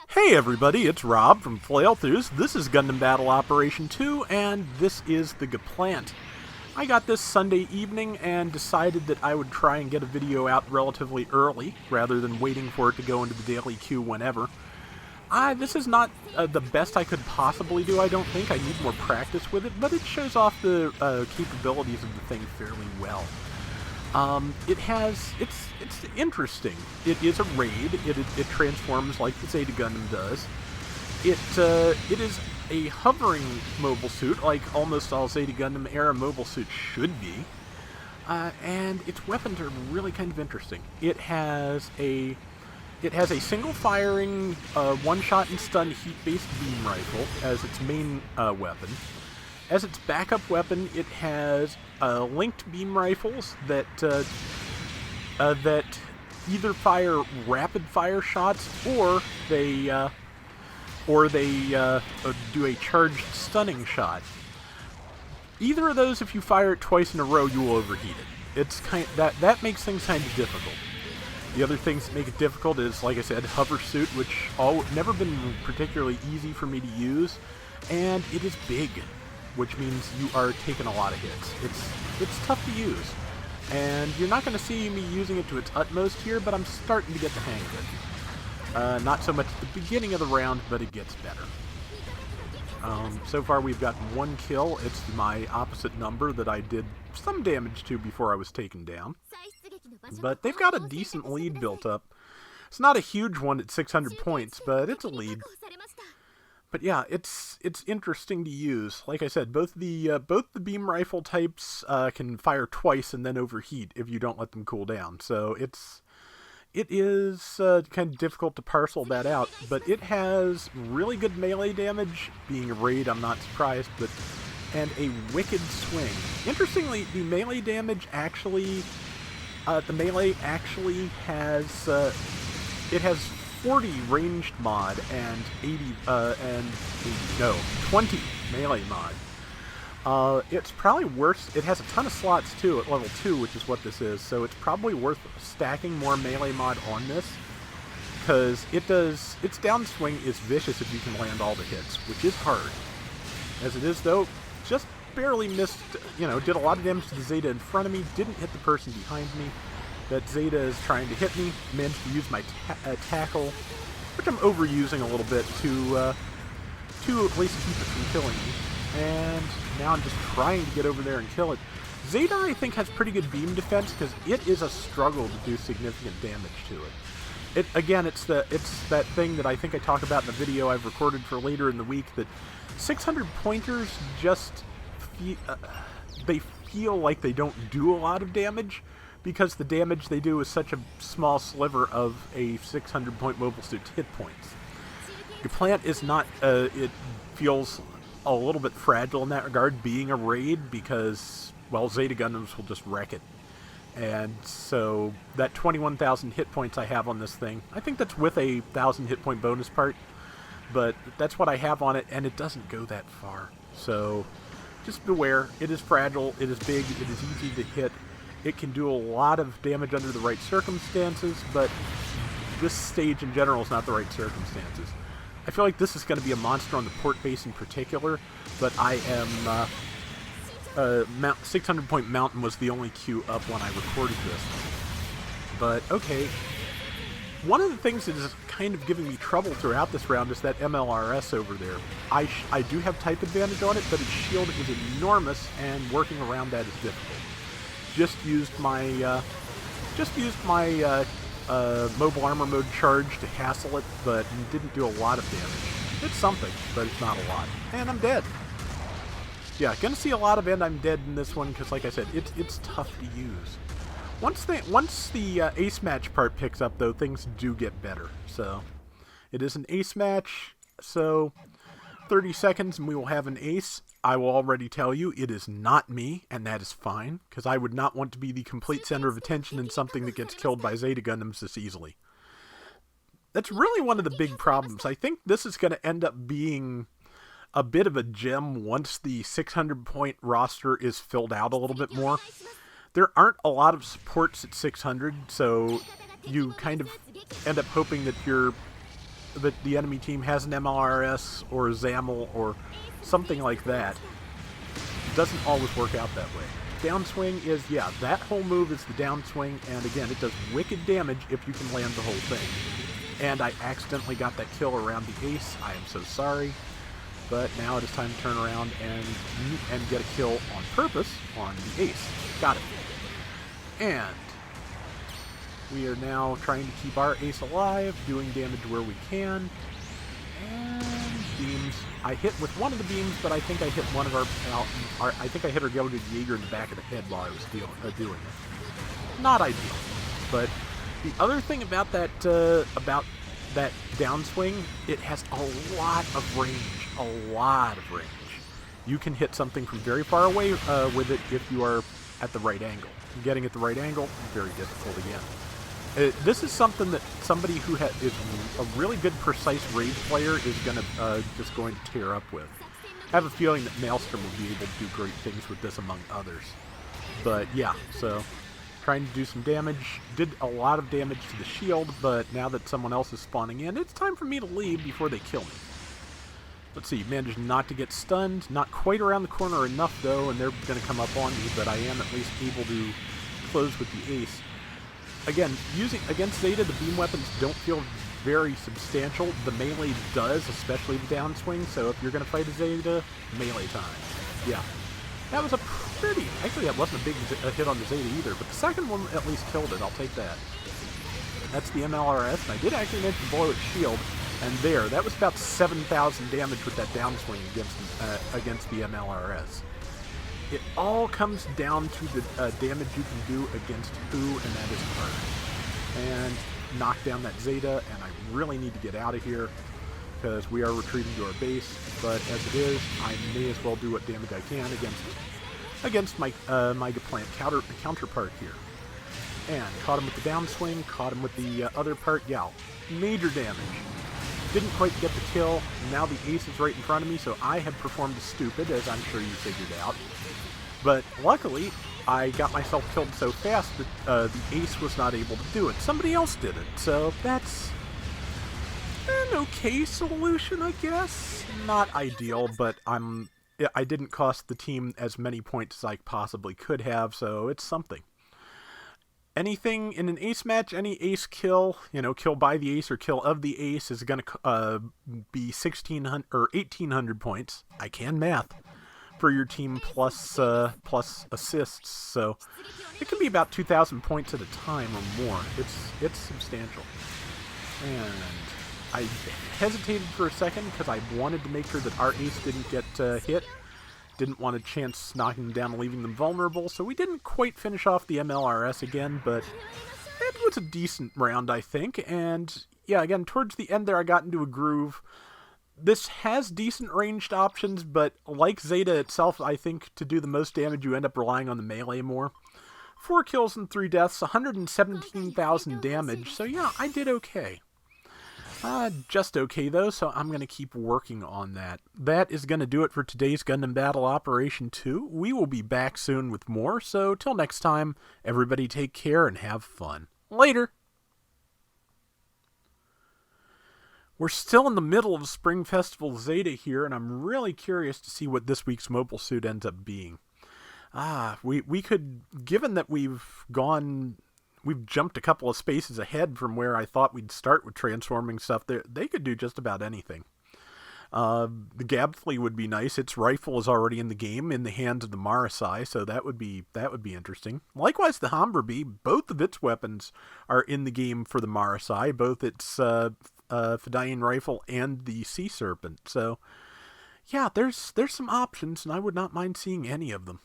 Hey everybody, it's Rob from Flailthroughs. This is Gundam Battle Operation 2, and this is the Gaplant. I got this Sunday evening and decided that I would try and get a video out relatively early, rather than waiting for it to go into the daily queue whenever. This is not the best I could possibly do, I don't think. I need more practice with it, but it shows off the capabilities of the thing fairly well. It's interesting. It is a raid. It transforms like the Zeta Gundam does. It is a hovering mobile suit, like almost all Zeta Gundam era mobile suits should be. And its weapons are really kind of interesting. It has a single firing, one-shot and stun heat-based beam rifle as its main weapon. As its backup weapon, it has linked beam rifles that either fire rapid-fire shots or they do a charged stunning shot. Either of those, if you fire it twice in a row, you will overheat it. It's that makes things kind of difficult. The other things that make it difficult is, like I said, hover suit, which never been particularly easy for me to use, and it is big, which means you are taking a lot of hits. It's tough to use, and you're not going to see me using it to its utmost here, but I'm starting to get the hang of it. Not so much at the beginning of the round, but it gets better. So far we've got one kill. It's my opposite number that I did some damage to before I was taken down. But they've got a decent lead built up. It's not a huge one at 600 points, but it's a lead. But yeah, it's interesting to use. Like I said, both the beam rifle types can fire twice and then overheat if you don't let them cool down. So it is kind of difficult to parcel that out. But it has really good melee damage. Being a raid, I'm not surprised, and a wicked swing. Interestingly, the melee damage actually, has it has 40 ranged mod and 20 melee mod. It's probably worth. It has a ton of slots too at level 2, which is what this is. So it's probably worth stacking more melee mod on this, because its downswing is vicious if you can land all the hits, which is hard. As it is though, just barely missed. Did a lot of damage to the Zeta in front of me. Didn't hit the person behind me. That Zeta is trying to hit me. Managed to use my tackle, which I'm overusing a little bit to at least keep it from killing me. And now I'm just trying to get over there and kill it. Zeta, I think, has pretty good beam defense because it is a struggle to do significant damage to it. It's that thing that I think I talk about in the video I've recorded for later in the week, that 600 pointers just they feel like they don't do a lot of damage, because the damage they do is such a small sliver of a 600 point mobile suit's hit points. Gaplant is not, it feels a little bit fragile in that regard, being a raid, because, well, Zeta Gundams will just wreck it. And so that 21,000 hit points I have on this thing, I think that's with a 1,000 hit point bonus part, but that's what I have on it, and it doesn't go that far. So just beware. It is fragile, it is big, it is easy to hit. It can do a lot of damage under the right circumstances, but this stage in general is not the right circumstances. I feel like this is going to be a monster on the port base in particular, but I am 600 Point Mountain was the only queue up when I recorded this. But okay, one of the things that is kind of giving me trouble throughout this round is that MLRS over there. I do have type advantage on it, but its shield is enormous, and working around that is difficult. Just used my mobile armor mode charge to hassle it, but didn't do a lot of damage. It's something, but it's not a lot. And I'm dead. Yeah, gonna see a lot of and I'm dead in this one, because like I said, it's tough to use. Once the ace match part picks up, though, things do get better. So it is an ace match, so 30 seconds and we will have an ace. I will already tell you, it is not me, and that is fine, because I would not want to be the complete center of attention in something that gets killed by Zeta Gundams this easily. That's really one of the big problems. I think this is going to end up being a bit of a gem once the 600 point roster is filled out a little bit more. There aren't a lot of supports at 600, so you kind of end up hoping that your that the enemy team has an MLRS or a ZAML or something like that, it doesn't always work out that way. Downswing is, yeah, that whole move is the downswing, and again, it does wicked damage if you can land the whole thing. And I accidentally got that kill around the ace. I am so sorry. But now it is time to turn around and get a kill on purpose on the ace. Got it. And we are now trying to keep our ace alive, doing damage where we can. And beams. I hit with one of the beams, but I think I hit one of I think I hit our Gilded Jaeger in the back of the head while I was doing it. Not ideal. But the other thing about that downswing, it has a lot of range. A lot of range. You can hit something from very far away with it if you are at the right angle. Getting at the right angle, very difficult again. This is something that somebody who is a really good precise rage player is just going to tear up with. I have a feeling that Maelstrom will be able to do great things with this among others. But yeah, so trying to do some damage. Did a lot of damage to the shield, but now that someone else is spawning in, it's time for me to leave before they kill me. Let's see, managed not to get stunned. Not quite around the corner enough, though, and they're going to come up on me, but I am at least able to close with the ace. Again, using against Zeta, the beam weapons don't feel very substantial. The melee does, especially the downswing, so if you're going to fight a Zeta, melee time. Yeah. That was a pretty... Actually, that wasn't a big hit on the Zeta either, but the second one at least killed it. I'll take that. That's the MLRS, and I did actually manage to blow its shield. And there, that was about 7,000 damage with that downswing against the MLRS. It all comes down to the damage you can do against who, and that is her. And knock down that Zeta, and I really need to get out of here because we are retreating to our base. But as it is, I may as well do what damage I can against my my Gaplant counterpart here. And caught him with the downswing, caught him with the other part. Yeah, major damage. Didn't quite get the kill. Now the ace is right in front of me, so I had performed stupid, as I'm sure you figured out. But luckily, I got myself killed so fast that the ace was not able to do it. Somebody else did it, so that's an okay solution, I guess. Not ideal, but I didn't cost the team as many points as I possibly could have, so it's something. Anything in an ace match, any ace kill, kill by the ace or kill of the ace is going to be 1,600 or 1,800 points. I can math for your team plus assists, so it can be about 2,000 points at a time or more. It's substantial. And I hesitated for a second because I wanted to make sure that our ace didn't get hit. Didn't want a chance knocking them down and leaving them vulnerable, so we didn't quite finish off the MLRS again, but it was a decent round, I think. And yeah, again, towards the end there I got into a groove. This has decent ranged options, but like Zeta itself, I think to do the most damage you end up relying on the melee more. 4 kills and 3 deaths, 117,000 damage, so yeah, I did okay. Just okay, though, so I'm going to keep working on that. That is going to do it for today's Gundam Battle Operation 2. We will be back soon with more, so till next time, everybody take care and have fun. Later! We're still in the middle of Spring Festival Zeta here, and I'm really curious to see what this week's mobile suit ends up being. We could, given that we've jumped a couple of spaces ahead from where I thought we'd start with transforming stuff. They could do just about anything. The Gaplant would be nice. Its rifle is already in the game, in the hands of the Marasai, so that would be interesting. Likewise, the Humberby, both of its weapons are in the game for the Marasai, both its Fidayeen rifle and the Sea Serpent. So, yeah, there's some options, and I would not mind seeing any of them.